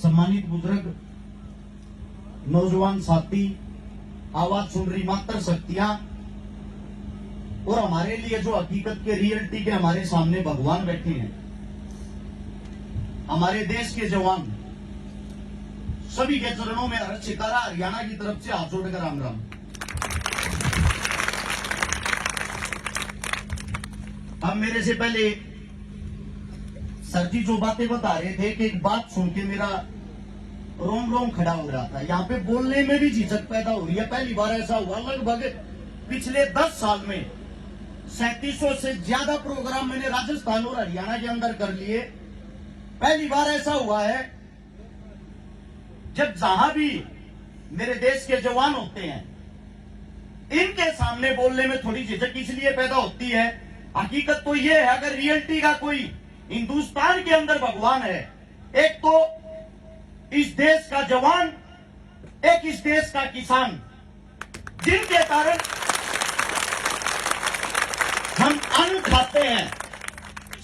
सम्मानित बुजुर्ग, नौजवान साथी, आवाज सुन रही मात्र शक्तियां और हमारे लिए जो हकीकत के रियलिटी के हमारे सामने भगवान बैठे हैं, हमारे देश के जवान, सभी के चरणों में हर शिकारा हरियाणा की तरफ से हाथ जोड़कर राम राम। अब मेरे से पहले सर जी जो बातें बता रहे थे कि एक बात सुन के मेरा रोम रोम खड़ा हो रहा था। यहाँ पे बोलने में भी झिझक पैदा हो रही है। पहली बार ऐसा हुआ, लगभग पिछले 10 साल में 3700 से ज्यादा प्रोग्राम मैंने राजस्थान और हरियाणा के अंदर कर लिए। पहली बार ऐसा हुआ है जब जहां भी मेरे देश के जवान होते हैं, इनके सामने बोलने में थोड़ी झिझक इसलिए पैदा होती है। हकीकत तो ये है, अगर रियलिटी का कोई हिंदुस्तान के अंदर भगवान है, एक तो इस देश का जवान, एक इस देश का किसान, जिनके कारण हम अन्न खाते हैं।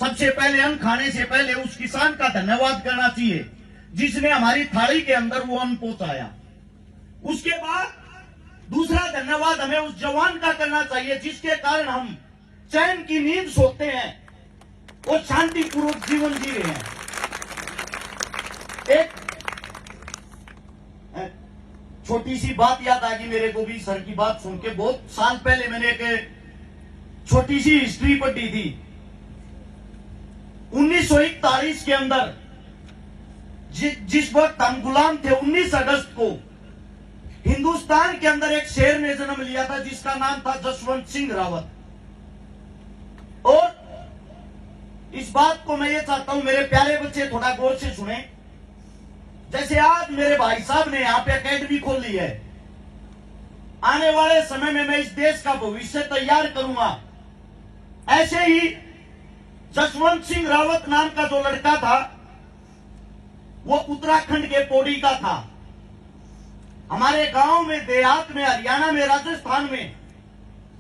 सबसे पहले अन्न खाने से पहले उस किसान का धन्यवाद करना चाहिए जिसने हमारी थाली के अंदर वो अन्न पहुंचाया। उसके बाद दूसरा धन्यवाद हमें उस जवान का करना चाहिए जिसके कारण हम चैन की नींद सोते हैं और शांतिपूर्वक जीवन जी रहे हैं। एक छोटी सी बात याद आ गई मेरे को भी सर की बात सुन के। बहुत साल पहले मैंने एक छोटी सी हिस्ट्री पढ़ी थी। 1941 के अंदर जिस वक्त हम गुलाम थे, 19 अगस्त को हिंदुस्तान के अंदर एक शेर ने जन्म लिया था जिसका नाम था जसवंत सिंह रावत। और इस बात को मैं ये चाहता हूं मेरे प्यारे बच्चे थोड़ा गौर से सुने। जैसे आज मेरे भाई साहब ने यहां पे एकेडमी खोली है, आने वाले समय में मैं इस देश का भविष्य तैयार करूंगा। ऐसे ही जसवंत सिंह रावत नाम का जो लड़का था, वो उत्तराखंड के पौड़ी का था। हमारे गांव में, देहात में, हरियाणा में, राजस्थान में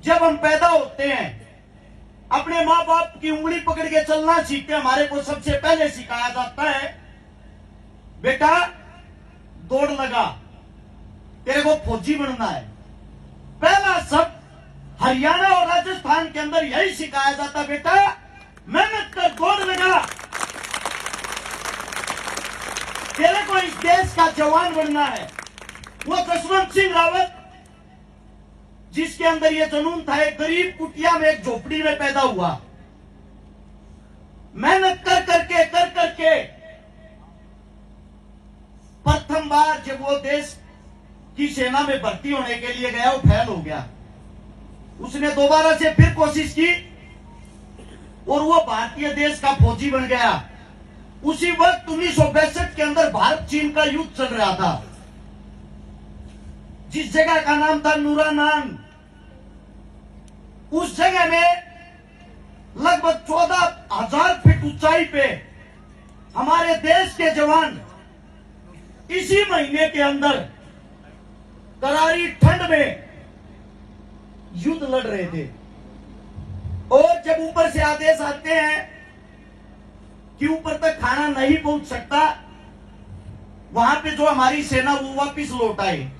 जब हम पैदा होते हैं, अपने माँ बाप की उंगली पकड़ के चलना सीखते हैं। हमारे को सबसे पहले सिखाया जाता है, बेटा दौड़ लगा, तेरे को फौजी बनना है। पहला शब्द हरियाणा और राजस्थान के अंदर यही सिखाया जाता, बेटा मेहनत कर, दौड़ लगा, तेरे को इस देश का जवान बनना है। वो जसवंत सिंह रावत जिसके अंदर ये जुनून था, एक गरीब कुटिया में, एक झोपड़ी में पैदा हुआ। मेहनत कर करके प्रथम बार जब वो देश की सेना में भर्ती होने के लिए गया, वो फेल हो गया। उसने दोबारा से फिर कोशिश की और वो भारतीय देश का फौजी बन गया। उसी वक्त 1962 के अंदर भारत चीन का युद्ध चल रहा था। जिस जगह का नाम था नूरानान, उस जगह में लगभग 14,000 फीट ऊंचाई पे हमारे देश के जवान इसी महीने के अंदर करारी ठंड में युद्ध लड़ रहे थे। और जब ऊपर से आदेश आते हैं कि ऊपर तक खाना नहीं पहुंच सकता, वहां पे जो हमारी सेना वो वापिस लौट आए।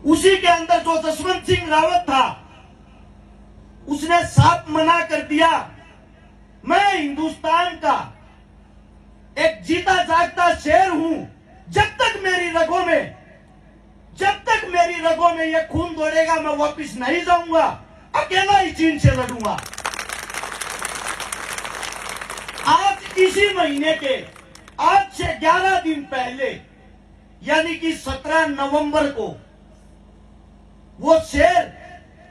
उसी के अंदर जो जसवंत सिंह रावत था, उसने साफ मना कर दिया, मैं हिंदुस्तान का एक जीता जागता शेर हूं। जब तक मेरी रगों में ये खून दौड़ेगा, मैं वापिस नहीं जाऊंगा, अकेला ही चीन से लड़ूंगा। आज इसी महीने के, आज से 11 दिन पहले, यानी कि 17 नवंबर को वो शेर,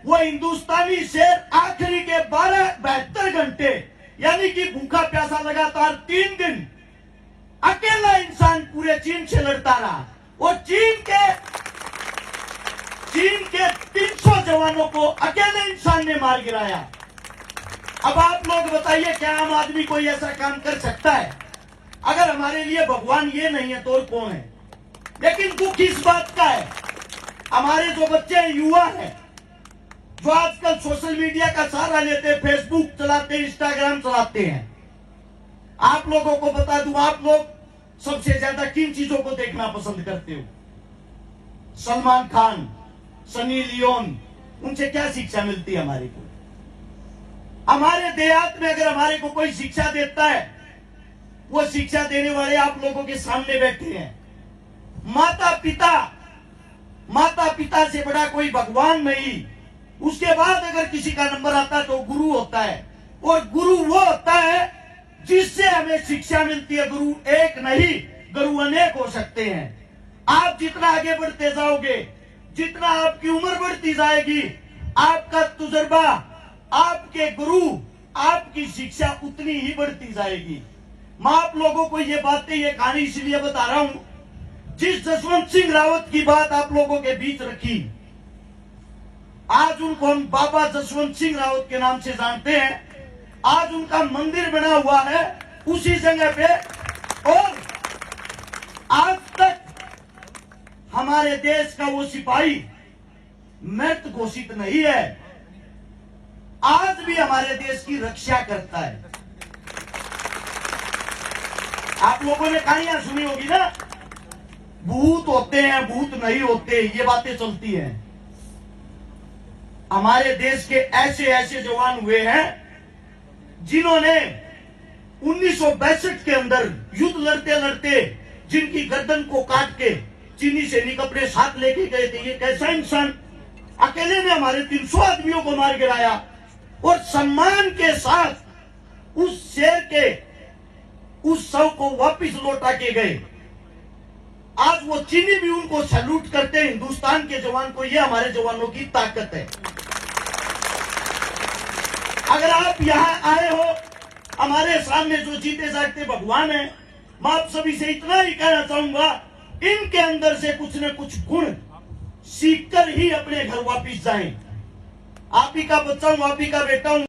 वो हिंदुस्तानी शेर आखिरी के 72 घंटे, यानी कि भूखा प्यासा लगातार 3 दिन अकेला इंसान पूरे चीन से लड़ता रहा और चीन के 300 जवानों को अकेले इंसान ने मार गिराया। अब आप लोग बताइए, क्या आम आदमी कोई ऐसा काम कर सकता है? अगर हमारे लिए भगवान ये नहीं है तो और कौन है? लेकिन दुख इस बात का है, हमारे जो बच्चे हैं, युवा हैं, जो आजकल सोशल मीडिया का सहारा लेते हैं, फेसबुक चलाते हैं, इंस्टाग्राम चलाते हैं। आप लोगों को बता दूं, आप लोग सबसे ज्यादा किन चीजों को देखना पसंद करते हो? सलमान खान, सनी लियोन, उनसे क्या शिक्षा मिलती है हमारे को? हमारे देहात में अगर हमारे को कोई शिक्षा देता है, वो शिक्षा देने वाले आप लोगों के सामने बैठे हैं। माता पिता से बड़ा कोई भगवान नहीं। उसके बाद अगर किसी का नंबर आता है तो गुरु होता है, और गुरु वो होता है जिससे हमें शिक्षा मिलती है। गुरु एक नहीं, गुरु अनेक हो सकते हैं। आप जितना आगे बढ़ते जाओगे, जितना आपकी उम्र बढ़ती जाएगी, आपका तजुर्बा, आपके गुरु, आपकी शिक्षा उतनी ही बढ़ती जाएगी। मैं आप लोगों को ये बातें, ये कहानी इसलिए बता रहा हूं, जिस जसवंत सिंह रावत की बात आप लोगों के बीच रखी, आज उनको हम बाबा जसवंत सिंह रावत के नाम से जानते हैं। आज उनका मंदिर बना हुआ है उसी जगह पे, और आज तक हमारे देश का वो सिपाही मृत घोषित नहीं है, आज भी हमारे देश की रक्षा करता है। आप लोगों ने कहानियां सुनी होगी ना, भूत होते हैं, भूत नहीं होते, ये बातें चलती हैं। हमारे देश के ऐसे ऐसे जवान हुए हैं जिन्होंने 1962 के अंदर युद्ध लड़ते लड़ते जिनकी गर्दन को काट के चीनी सैनिक अपने साथ लेके गए थे। ये कैसा इंसान, अकेले ने हमारे 300 आदमियों को मार गिराया और सम्मान के साथ उस शेर के उस शव को वापिस लौटा के गए। आज वो चीनी भी उनको सैल्यूट करते हैं, हिंदुस्तान के जवान को। ये हमारे जवानों की ताकत है। अगर आप यहां आए हो, हमारे सामने जो जीते जागते भगवान है, मैं आप सभी से इतना ही कहना चाहूंगा, इनके अंदर से कुछ न कुछ गुण सीखकर ही अपने घर वापिस जाएं। आप ही का बच्चा हूं, आप ही का बेटा हूं।